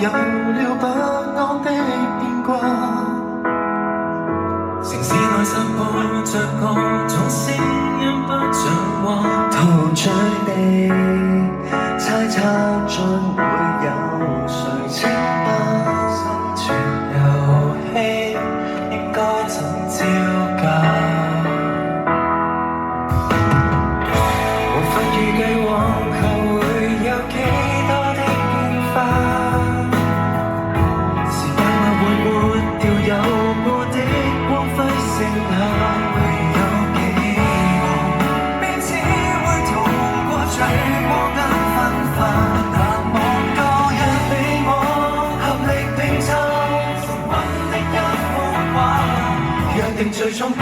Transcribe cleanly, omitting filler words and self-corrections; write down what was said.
有了不安的變卦。城市內散播着各種聲音不像話，陶醉地猜測將會有誰稱霸生存遊戲，應該怎招架？無法預計往後會有幾多的變化，時間慢會抹掉有過的光輝剩下，唯有記號彼此會逃過最光燈分化，難忘舊日你我合力拼湊成穩的一幅畫，約定最終不